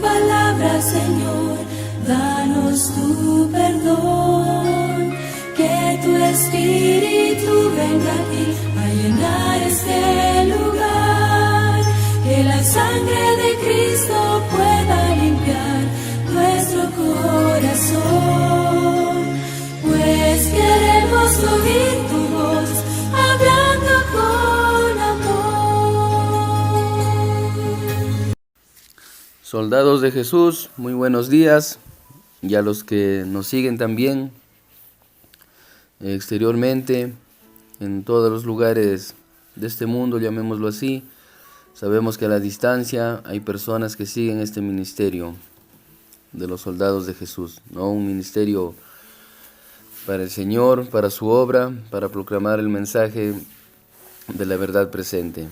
palabra, Señor, danos tu perdón. Que tu Espíritu venga aquí a llenar este lugar. Que la sangre de Cristo pueda limpiar nuestro corazón. Pues queremos oír tu voz hablando con amor. Soldados de Jesús, muy buenos días, y a los que nos siguen también exteriormente, en todos los lugares de este mundo, llamémoslo así. Sabemos que a la distancia hay personas que siguen este ministerio de los soldados de Jesús, ¿no? Un ministerio para el Señor, para su obra, para proclamar el mensaje de la verdad presente.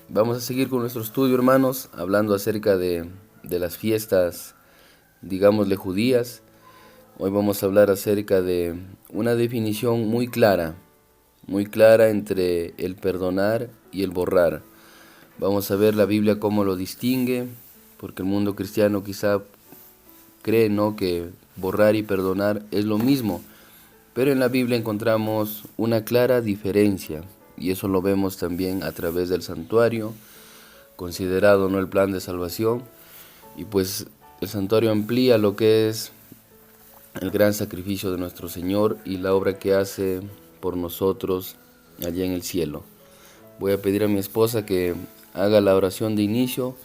Vamos a seguir con nuestro estudio, hermanos, hablando acerca de las fiestas, digámosle, judías. Hoy vamos a hablar acerca de una definición muy clara entre el perdonar y el borrar. Vamos a ver la Biblia cómo lo distingue, porque el mundo cristiano quizá cree, ¿no?, que borrar y perdonar es lo mismo, pero en la Biblia encontramos una clara diferencia, y eso lo vemos también a través del santuario, considerado, ¿no?, el plan de salvación, y pues el santuario amplía lo que es el gran sacrificio de nuestro Señor y la obra que hace por nosotros allá en el cielo. Voy a pedir a mi esposa que haga la oración de inicio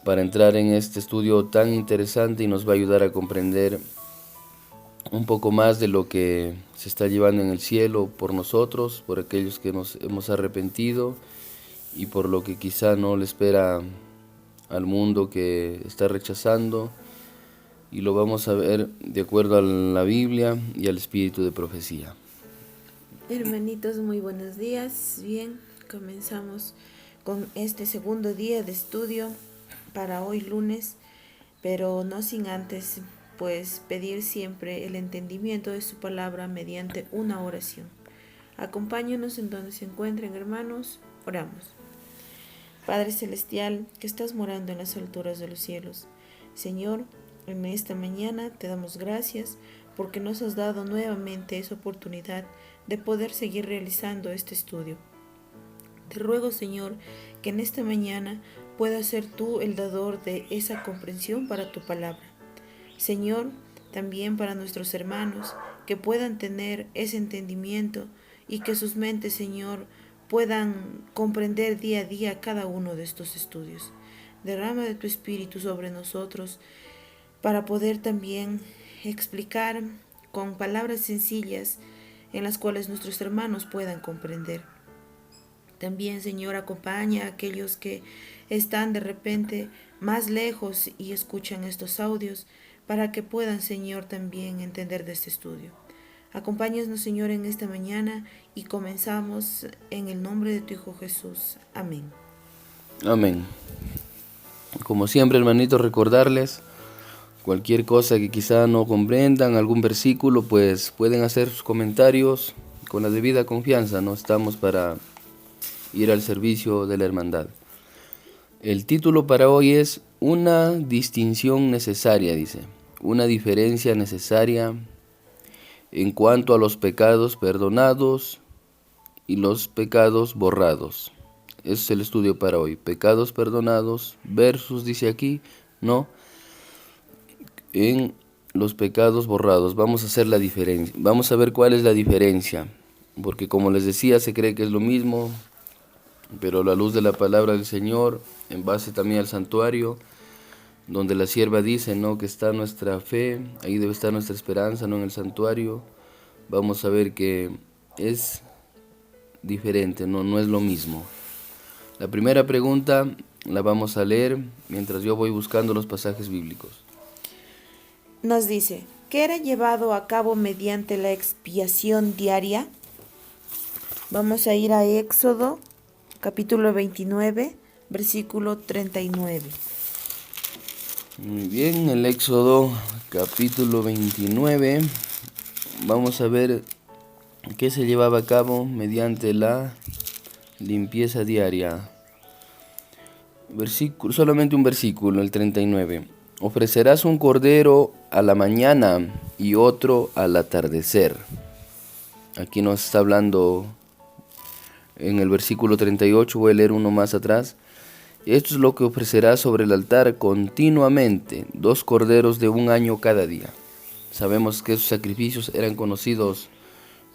para entrar en este estudio tan interesante, y nos va a ayudar a comprender un poco más de lo que se está llevando en el cielo por nosotros, por aquellos que nos hemos arrepentido y por lo que quizá no le espera al mundo que está rechazando, y lo vamos a ver de acuerdo a la Biblia y al espíritu de profecía. Hermanitos, muy buenos días. Bien, comenzamos con este segundo día de estudio para hoy lunes, pero no sin antes pues pedir siempre el entendimiento de su palabra mediante una oración. Acompáñenos en donde se encuentren, hermanos. Oramos. Padre Celestial, que estás morando en las alturas de los cielos, Señor, en esta mañana te damos gracias porque nos has dado nuevamente esa oportunidad de poder seguir realizando este estudio. Te ruego, Señor, que en esta mañana puedas ser tú el dador de esa comprensión para tu palabra. Señor, también para nuestros hermanos, que puedan tener ese entendimiento y que sus mentes, Señor, puedan comprender día a día cada uno de estos estudios. Derrama de tu Espíritu sobre nosotros para poder también explicar con palabras sencillas en las cuales nuestros hermanos puedan comprender. También, Señor, acompaña a aquellos que están de repente más lejos y escuchan estos audios para que puedan, Señor, también entender de este estudio. Acompáñanos, Señor, en esta mañana y comenzamos en el nombre de tu Hijo Jesús. Amén. Amén. Como siempre, hermanitos, recordarles cualquier cosa que quizá no comprendan, algún versículo, pues pueden hacer sus comentarios con la debida confianza. No estamos para ir al servicio de la hermandad. El título para hoy es una distinción necesaria, dice, una diferencia necesaria en cuanto a los pecados perdonados y los pecados borrados. Ese es el estudio para hoy. Pecados perdonados versus, dice aquí, no, en los pecados borrados. Vamos a hacer la diferencia. Vamos a ver cuál es la diferencia. Porque como les decía, se cree que es lo mismo, pero a la luz de la palabra del Señor, en base también al santuario, donde la sierva dice, ¿no?, que está nuestra fe, ahí debe estar nuestra esperanza, ¿no?, en el santuario. Vamos a ver que es diferente, no es lo mismo. La primera pregunta la vamos a leer mientras yo voy buscando los pasajes bíblicos. Nos dice, ¿qué era llevado a cabo mediante la expiación diaria? Vamos a ir a Éxodo, capítulo 29, versículo 39. Muy bien, el Éxodo capítulo 29, vamos a ver qué se llevaba a cabo mediante la limpieza diaria. solamente un versículo, el 39. Ofrecerás un cordero a la mañana y otro al atardecer. Aquí nos está hablando en el versículo 38, voy a leer uno más atrás. Esto es lo que ofrecerás sobre el altar continuamente, 2 corderos de 1 año cada día. Sabemos que esos sacrificios eran conocidos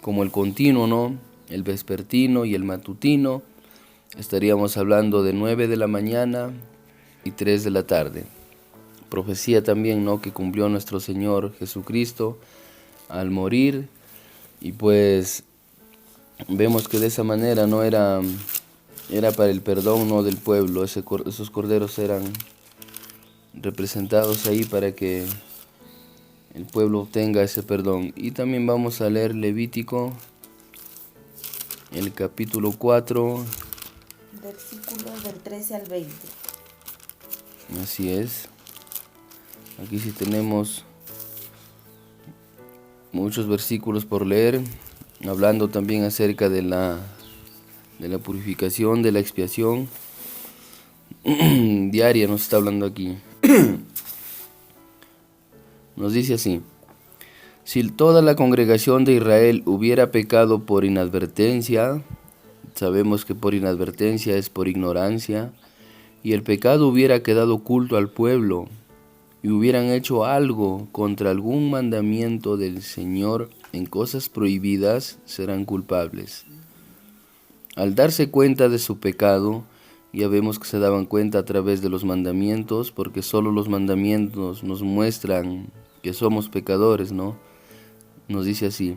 como el continuo, ¿no? El vespertino y el matutino. Estaríamos hablando de 9 de la mañana y 3 de la tarde. Profecía también, ¿no?, que cumplió nuestro Señor Jesucristo al morir, y pues vemos que de esa manera no era para el perdón, ¿no?, del pueblo. Esos corderos eran representados ahí para que el pueblo obtenga ese perdón. Y también vamos a leer Levítico, el capítulo 4, Versículos del 13 al 20. así es. Aquí sí tenemos muchos versículos por leer, hablando también acerca de la purificación, de la expiación diaria. Nos está hablando aquí. Nos dice así: si toda la congregación de Israel hubiera pecado por inadvertencia, sabemos que por inadvertencia es por ignorancia, y el pecado hubiera quedado oculto al pueblo, y hubieran hecho algo contra algún mandamiento del Señor en cosas prohibidas, serán culpables. Al darse cuenta de su pecado, ya vemos que se daban cuenta a través de los mandamientos, porque solo los mandamientos nos muestran que somos pecadores, ¿no? Nos dice así: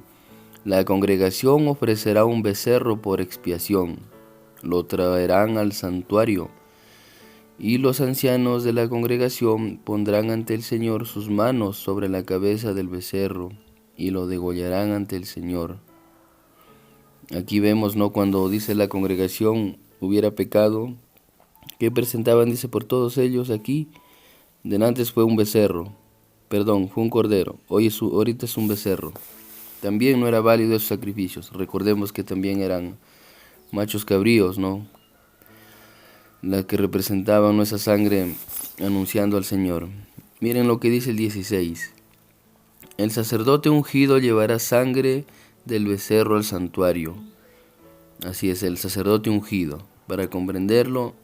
la congregación ofrecerá un becerro por expiación, lo traerán al santuario, y los ancianos de la congregación pondrán ante el Señor sus manos sobre la cabeza del becerro, y lo degollarán ante el Señor. Aquí vemos, ¿no?, cuando dice la congregación hubiera pecado, que presentaban, dice, por todos ellos aquí. Denantes fue un becerro, fue un cordero, ahorita es un becerro. También no era válido esos sacrificios. Recordemos que también eran machos cabríos, ¿no?, la que representaban esa sangre anunciando al Señor. Miren lo que dice el 16. El sacerdote ungido llevará sangre del becerro al santuario. Así es, el sacerdote ungido. Para comprenderlo,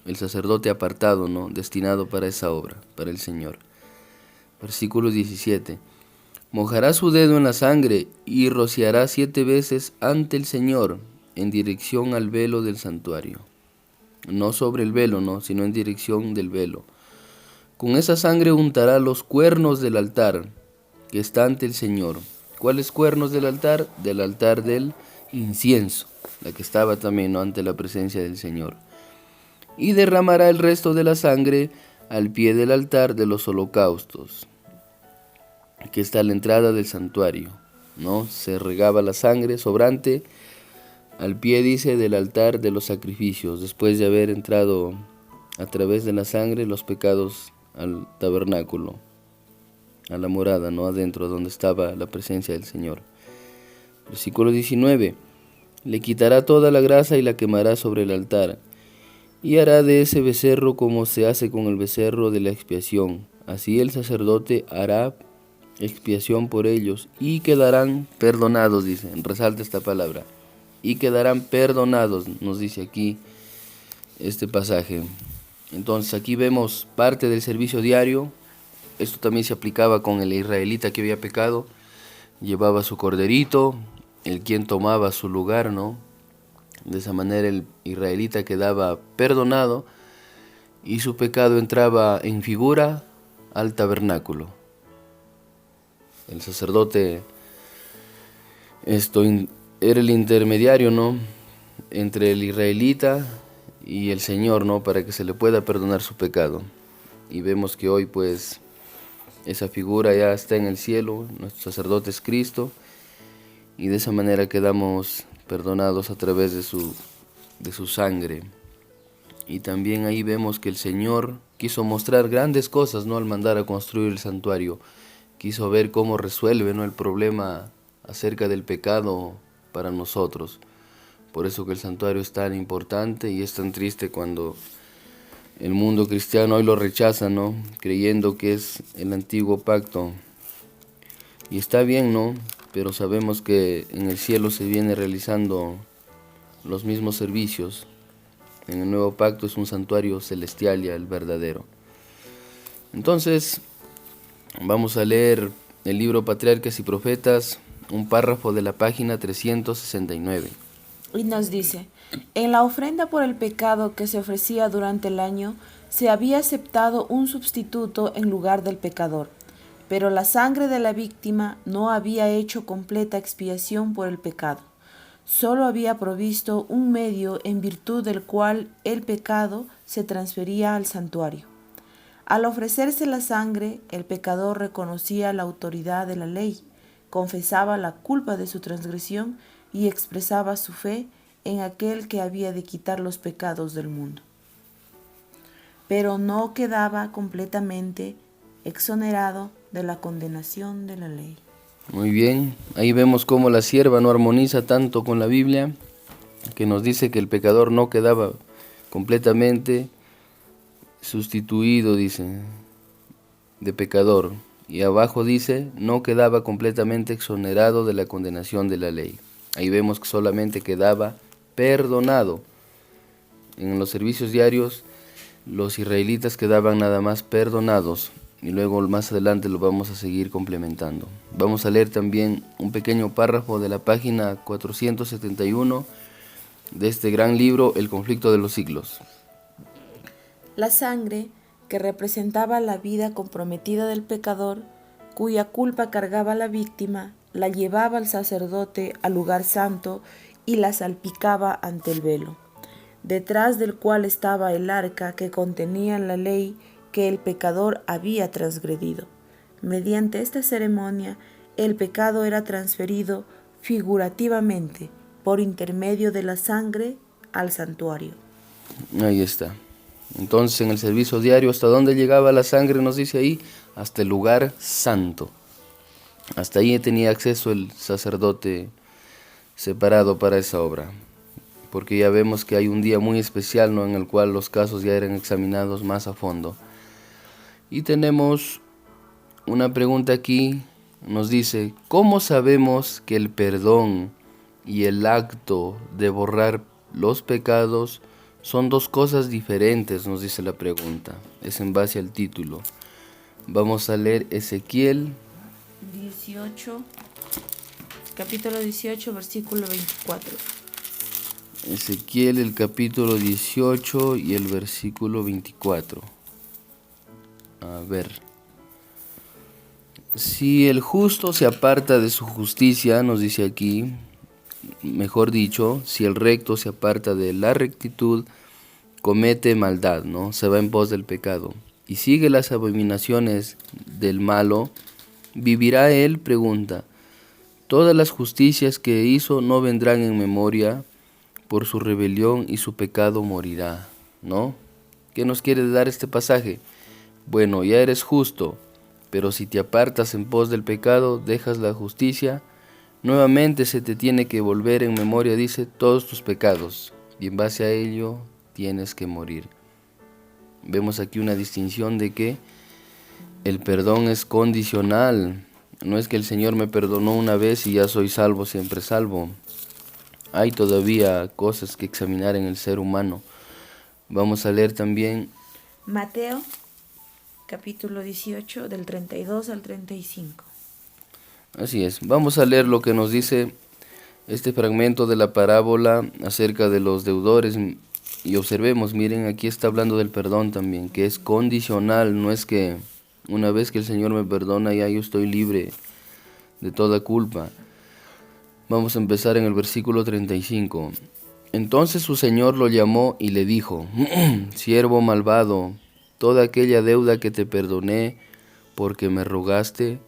el sacerdote apartado, ¿no?, destinado para esa obra, para el Señor. Versículo 17. Mojará su dedo en la sangre y rociará 7 veces ante el Señor en dirección al velo del santuario. No sobre el velo, no, sino en dirección del velo. Con esa sangre untará los cuernos del altar que está ante el Señor. ¿Cuáles cuernos del altar? Del altar del incienso, la que estaba también, ¿no?, ante la presencia del Señor. Y derramará el resto de la sangre al pie del altar de los holocaustos, que está a la entrada del santuario, ¿no? Se regaba la sangre sobrante al pie, dice, del altar de los sacrificios, después de haber entrado a través de la sangre los pecados al tabernáculo, a la morada, ¿no?, adentro donde estaba la presencia del Señor. Versículo 19. Le quitará toda la grasa y la quemará sobre el altar, y hará de ese becerro como se hace con el becerro de la expiación. Así el sacerdote hará expiación por ellos, y quedarán perdonados, dice, resalta esta palabra, y quedarán perdonados, nos dice aquí este pasaje. Entonces aquí vemos parte del servicio diario. Esto también se aplicaba con el israelita que había pecado. Llevaba su corderito, el quien tomaba su lugar, ¿no? De esa manera el israelita quedaba perdonado y su pecado entraba en figura al tabernáculo. El sacerdote era el intermediario, ¿no?, entre el israelita y el Señor, ¿no?, para que se le pueda perdonar su pecado. Y vemos que hoy, pues, esa figura ya está en el cielo. Nuestro sacerdote es Cristo, y de esa manera quedamos perdonados a través de su sangre. Y también ahí vemos que el Señor quiso mostrar grandes cosas, ¿no?, al mandar a construir el santuario. Quiso ver cómo resuelve, ¿no?, el problema acerca del pecado para nosotros. Por eso que el santuario es tan importante y es tan triste cuando El mundo cristiano hoy lo rechaza, ¿no? Creyendo que es el antiguo pacto. Y está bien, ¿no? Pero sabemos que en el cielo se viene realizando los mismos servicios. En el nuevo pacto es un santuario celestial ya el verdadero. Entonces, vamos a leer el libro Patriarcas y Profetas, un párrafo de la página 369. Y nos dice: en la ofrenda por el pecado que se ofrecía durante el año, se había aceptado un sustituto en lugar del pecador, pero la sangre de la víctima no había hecho completa expiación por el pecado. Solo había provisto un medio en virtud del cual el pecado se transfería al santuario. Al ofrecerse la sangre, el pecador reconocía la autoridad de la ley, confesaba la culpa de su transgresión y expresaba su fe en aquel que había de quitar los pecados del mundo. Pero no quedaba completamente exonerado de la condenación de la ley. Muy bien, ahí vemos cómo la sierva no armoniza tanto con la Biblia, que nos dice que el pecador no quedaba completamente sustituido, dice, de pecador. Y abajo dice, no quedaba completamente exonerado de la condenación de la ley. Ahí vemos que solamente quedaba perdonado. En los servicios diarios, los israelitas quedaban nada más perdonados. Y luego más adelante lo vamos a seguir complementando. Vamos a leer también un pequeño párrafo de la página 471 de este gran libro, El conflicto de los siglos. La sangre, que representaba la vida comprometida del pecador, cuya culpa cargaba la víctima, la llevaba el sacerdote al lugar santo y la salpicaba ante el velo, detrás del cual estaba el arca que contenía la ley que el pecador había transgredido. Mediante esta ceremonia, el pecado era transferido figurativamente por intermedio de la sangre al santuario. Ahí está. Entonces en el servicio diario, ¿hasta dónde llegaba la sangre? Nos dice ahí, hasta el lugar santo. Hasta ahí tenía acceso el sacerdote separado para esa obra. Porque ya vemos que hay un día muy especial, ¿no?, en el cual los casos ya eran examinados más a fondo. Y tenemos una pregunta aquí, nos dice, ¿cómo sabemos que el perdón y el acto de borrar los pecados son dos cosas diferentes? Nos dice la pregunta, es en base al título. Vamos a leer Ezequiel 18, capítulo 18, versículo 24. Ezequiel el capítulo 18 y el versículo 24. A ver. Si el justo se aparta de su justicia, nos dice aquí, mejor dicho, si el recto se aparta de la rectitud, comete maldad, ¿no? Se va en pos del pecado y sigue las abominaciones del malo, ¿vivirá él? Pregunta. Todas las justicias que hizo no vendrán en memoria, por su rebelión y su pecado morirá, ¿no? ¿Qué nos quiere dar este pasaje? Bueno, ya eres justo, pero si te apartas en pos del pecado, dejas la justicia, nuevamente se te tiene que volver en memoria, dice, todos tus pecados, y en base a ello tienes que morir. Vemos aquí una distinción de que el perdón es condicional. No es que el Señor me perdonó una vez y ya soy salvo, siempre salvo. Hay todavía cosas que examinar en el ser humano. Vamos a leer también Mateo, capítulo 18, del 32 al 35. Así es. Vamos a leer lo que nos dice este fragmento de la parábola acerca de los deudores. Y observemos, miren, aquí está hablando del perdón también, que es condicional. No es que una vez que el Señor me perdona ya yo estoy libre de toda culpa. Vamos a empezar en el versículo 35. Entonces su señor lo llamó y le dijo, siervo malvado, toda aquella deuda que te perdoné porque me rogaste,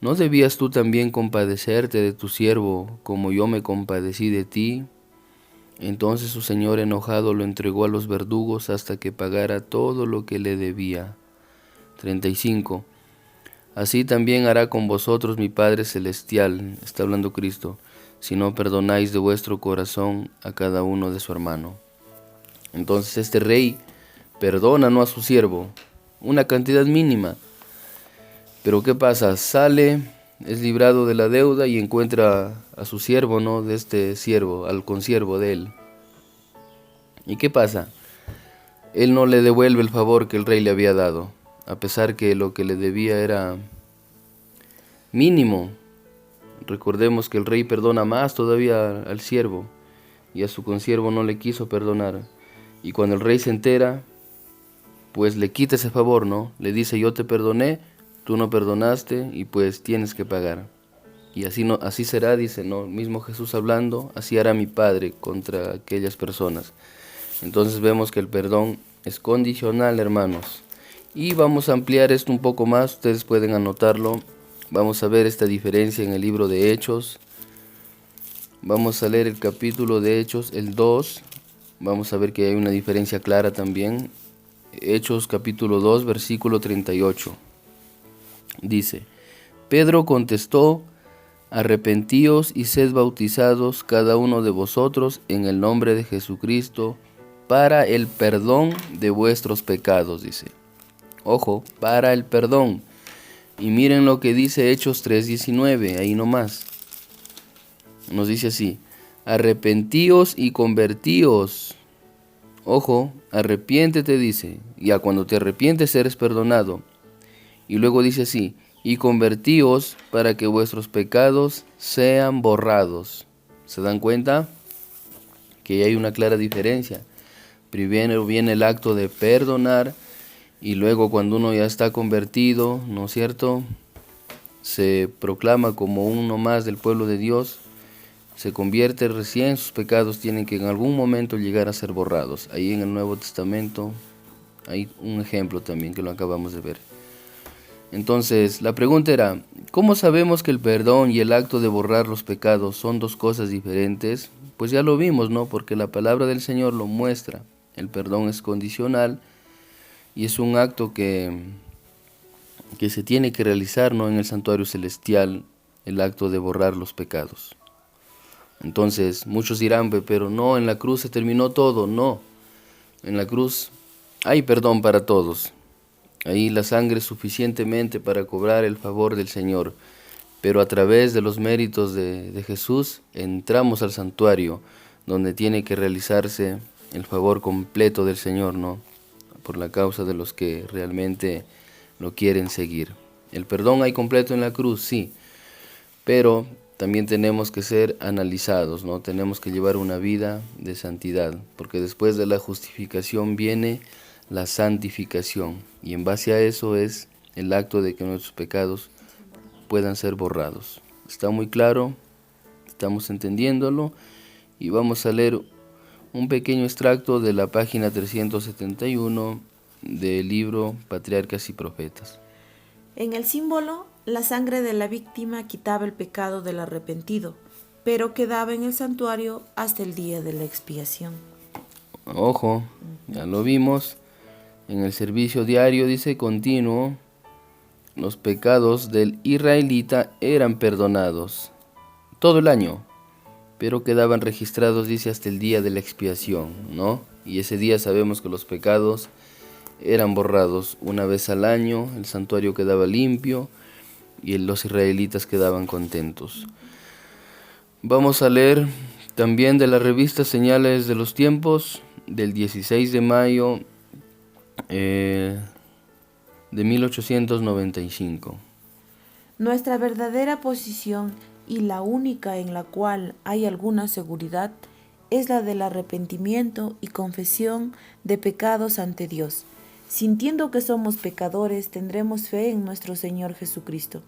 ¿no debías tú también compadecerte de tu siervo como yo me compadecí de ti? Entonces su señor enojado lo entregó a los verdugos hasta que pagara todo lo que le debía. 35. Así también hará con vosotros mi Padre Celestial, está hablando Cristo, si no perdonáis de vuestro corazón a cada uno de su hermano. Entonces este rey perdona, ¿no?, a su siervo, una cantidad mínima. Pero ¿qué pasa? Sale, es librado de la deuda y encuentra a su siervo, ¿no?, de este siervo, al consiervo de él. ¿Y qué pasa? Él no le devuelve el favor que el rey le había dado, a pesar que lo que le debía era mínimo. Recordemos que el rey perdona más todavía al siervo, y a su consiervo no le quiso perdonar. Y cuando el rey se entera, pues le quita ese favor, ¿no? Le dice: yo te perdoné, tú no perdonaste, y pues tienes que pagar. Y así, no, así será, dice, ¿no?, mismo Jesús hablando, así hará mi Padre contra aquellas personas. Entonces vemos que el perdón es condicional, hermanos. Y vamos a ampliar esto un poco más, ustedes pueden anotarlo. Vamos a ver esta diferencia en el libro de Hechos. Vamos a leer el capítulo de Hechos, el 2. Vamos a ver que hay una diferencia clara también. Hechos capítulo 2, versículo 38. Dice: Pedro contestó: arrepentíos y sed bautizados cada uno de vosotros en el nombre de Jesucristo para el perdón de vuestros pecados, dice. Ojo, para el perdón. Y miren lo que dice Hechos 3:19, ahí nomás. Nos dice así: arrepentíos y convertíos. Ojo, arrepiéntete, dice. Ya cuando te arrepientes eres perdonado. Y luego dice así: y convertíos para que vuestros pecados sean borrados. ¿Se dan cuenta? Que hay una clara diferencia. Primero viene el acto de perdonar, y luego cuando uno ya está convertido, ¿no es cierto?, se proclama como uno más del pueblo de Dios, se convierte recién, sus pecados tienen que en algún momento llegar a ser borrados. Ahí en el Nuevo Testamento hay un ejemplo también que lo acabamos de ver. Entonces, la pregunta era: ¿cómo sabemos que el perdón y el acto de borrar los pecados son dos cosas diferentes? Pues ya lo vimos, ¿no? Porque la palabra del Señor lo muestra. El perdón es condicional y es un acto que se tiene que realizar, ¿no?, en el santuario celestial, el acto de borrar los pecados. Entonces, muchos dirán: pero no, en la cruz se terminó todo. No, en la cruz hay perdón para todos. Ahí la sangre es suficientemente para cobrar el favor del Señor. Pero a través de los méritos de Jesús entramos al santuario, donde tiene que realizarse el favor completo del Señor, ¿no?, por la causa de los que realmente lo quieren seguir. El perdón hay completo en la cruz, sí, pero también tenemos que ser analizados, ¿no? Tenemos que llevar una vida de santidad, porque después de la justificación viene la santificación, y en base a eso es el acto de que nuestros pecados puedan ser borrados. ¿Está muy claro? ¿Estamos entendiéndolo? Y vamos a leer un pequeño extracto de la página 371 del libro Patriarcas y Profetas. En el símbolo, la sangre de la víctima quitaba el pecado del arrepentido, pero quedaba en el santuario hasta el día de la expiación. Ojo, ya lo vimos. En el servicio diario, dice, continuo, los pecados del israelita eran perdonados todo el año, pero quedaban registrados, dice, hasta el día de la expiación, ¿no? Y ese día sabemos que los pecados eran borrados una vez al año, el santuario quedaba limpio y los israelitas quedaban contentos. Vamos a leer también de la revista Señales de los Tiempos, del 16 de mayo de 1895. Nuestra verdadera posición, y la única en la cual hay alguna seguridad, es la del arrepentimiento y confesión de pecados ante Dios. Sintiendo que somos pecadores, tendremos fe en nuestro Señor Jesucristo,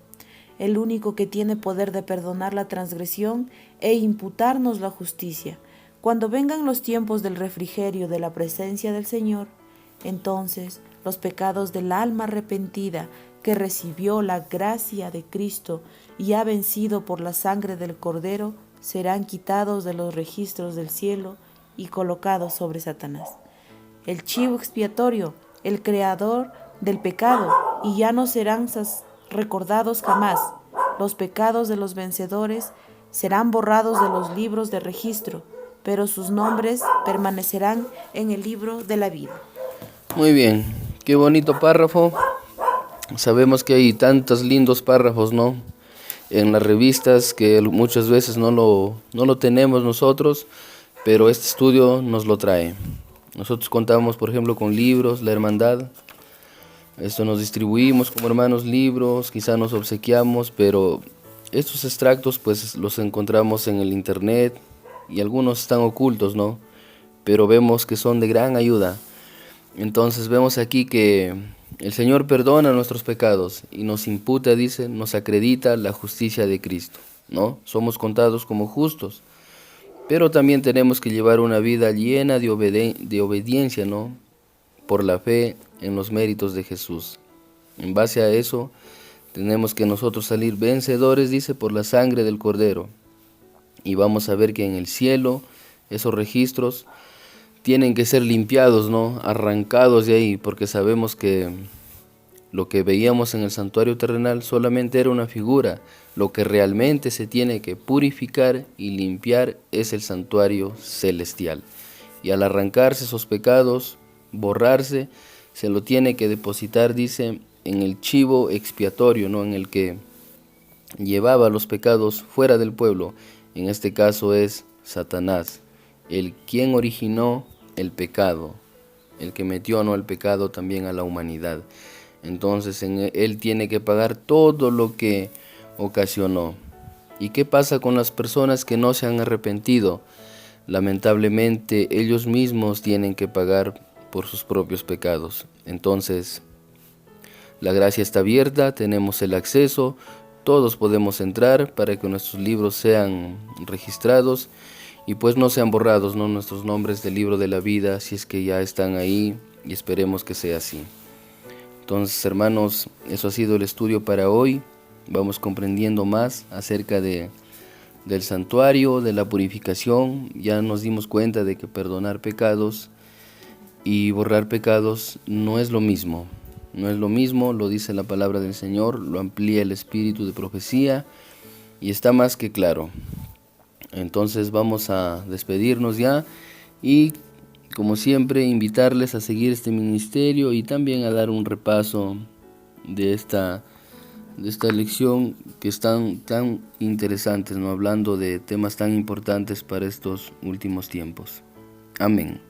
el único que tiene poder de perdonar la transgresión e imputarnos la justicia. Cuando vengan los tiempos del refrigerio de la presencia del Señor, entonces los pecados del alma arrepentida que recibió la gracia de Cristo y ha vencido por la sangre del Cordero serán quitados de los registros del cielo y colocados sobre Satanás, el chivo expiatorio, el creador del pecado, y ya no serán recordados jamás. Los pecados de los vencedores serán borrados de los libros de registro, pero sus nombres permanecerán en el libro de la vida. Muy bien, qué bonito párrafo. Sabemos que hay tantos lindos párrafos, ¿no? En las revistas que muchas veces no lo tenemos nosotros, pero este estudio nos lo trae. Nosotros contamos, por ejemplo, con libros, la hermandad. Esto nos distribuimos como hermanos libros, quizá nos obsequiamos, pero estos extractos pues los encontramos en el internet y algunos están ocultos, ¿no? Pero vemos que son de gran ayuda. Entonces vemos aquí que el Señor perdona nuestros pecados y nos imputa, dice, nos acredita la justicia de Cristo, ¿no? Somos contados como justos, pero también tenemos que llevar una vida llena de obediencia, ¿no? Por la fe en los méritos de Jesús. En base a eso, tenemos que nosotros salir vencedores, dice, por la sangre del Cordero. Y vamos a ver que en el cielo, esos registros tienen que ser limpiados, ¿no? Arrancados de ahí, porque sabemos que lo que veíamos en el santuario terrenal solamente era una figura. Lo que realmente se tiene que purificar y limpiar es el santuario celestial. Y al arrancarse esos pecados, borrarse, se lo tiene que depositar, dice, en el chivo expiatorio, ¿no? En el que llevaba los pecados fuera del pueblo. En este caso es Satanás, el quien originó el pecado, el que metió, ¿no?, el pecado también a la humanidad. Entonces él tiene que pagar todo lo que ocasionó. ¿Y qué pasa con las personas que no se han arrepentido? Lamentablemente ellos mismos tienen que pagar por sus propios pecados. Entonces la gracia está abierta, tenemos el acceso, todos podemos entrar para que nuestros libros sean registrados y pues no sean borrados, ¿no?, nuestros nombres del libro de la vida, si es que ya están ahí, y esperemos que sea así. Entonces, hermanos, eso ha sido el estudio para hoy. Vamos comprendiendo más acerca del santuario, de la purificación. Ya nos dimos cuenta de que perdonar pecados y borrar pecados no es lo mismo. No es lo mismo, lo dice la palabra del Señor, lo amplía el espíritu de profecía y está más que claro. Entonces vamos a despedirnos ya y como siempre invitarles a seguir este ministerio y también a dar un repaso de esta lección que están tan interesantes, ¿no?, hablando de temas tan importantes para estos últimos tiempos. Amén.